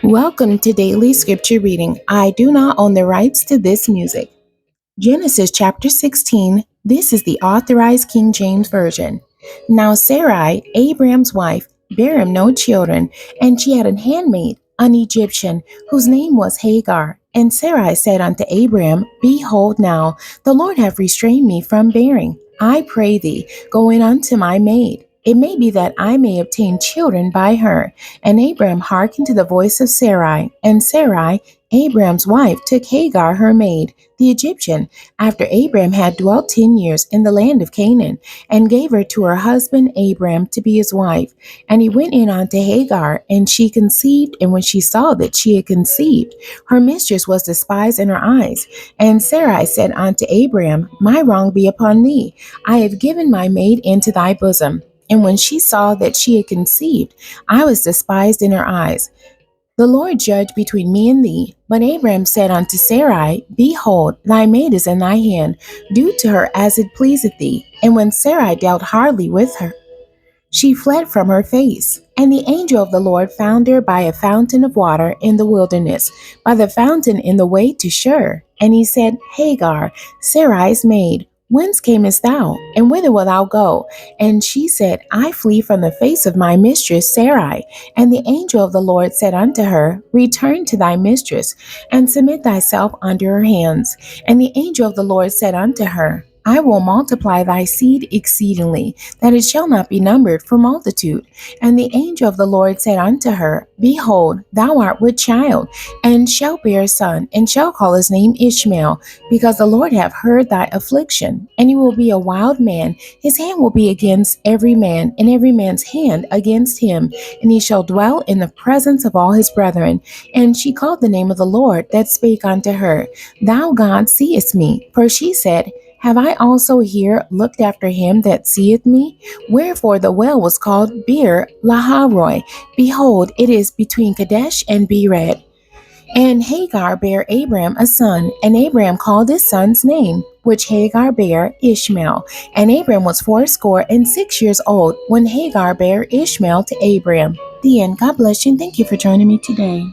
Welcome to Daily Scripture Reading. I do not own the rights to this music. Genesis chapter 16. This is the authorized King James Version. Now Sarai, Abraham's wife, bare him no children, and she had an handmaid, an Egyptian, whose name was Hagar. And Sarai said unto Abraham, Behold now, the Lord hath restrained me from bearing. I pray thee, go in unto my maid. It may be that I may obtain children by her. And Abraham hearkened to the voice of Sarai. And Sarai, Abraham's wife, took Hagar her maid, the Egyptian, after Abraham had dwelt 10 years in the land of Canaan, and gave her to her husband Abraham to be his wife. And he went in unto Hagar, and she conceived, and when she saw that she had conceived, her mistress was despised in her eyes. And Sarai said unto Abraham, My wrong be upon thee. I have given my maid into thy bosom. And when she saw that she had conceived, I was despised in her eyes. The Lord judge between me and thee. But Abraham said unto Sarai, Behold, thy maid is in thy hand. Do to her as it pleaseth thee. And when Sarai dealt hardly with her, she fled from her face. And the angel of the Lord found her by a fountain of water in the wilderness, by the fountain in the way to Shur. And he said, Hagar, Sarai's maid, whence camest thou, and whither wilt thou go? And she said, I flee from the face of my mistress Sarai. And the angel of the Lord said unto her, Return to thy mistress, and submit thyself under her hands. And the angel of the Lord said unto her, I will multiply thy seed exceedingly, that it shall not be numbered for multitude. And the angel of the Lord said unto her, Behold, thou art with child, and shalt bear a son, and shall call his name Ishmael, because the Lord hath heard thy affliction. And he will be a wild man, his hand will be against every man, and every man's hand against him, and he shall dwell in the presence of all his brethren. And she called the name of the Lord that spake unto her, Thou God seest me. For she said, Have I also here looked after him that seeth me? Wherefore the well was called Beer Laharoi. Behold, it is between Kadesh and Bered. And Hagar bare Abram a son, and Abram called his son's name, which Hagar bare, Ishmael. And Abram was 86 old when Hagar bare Ishmael to Abram. The end. God bless you, and thank you for joining me today.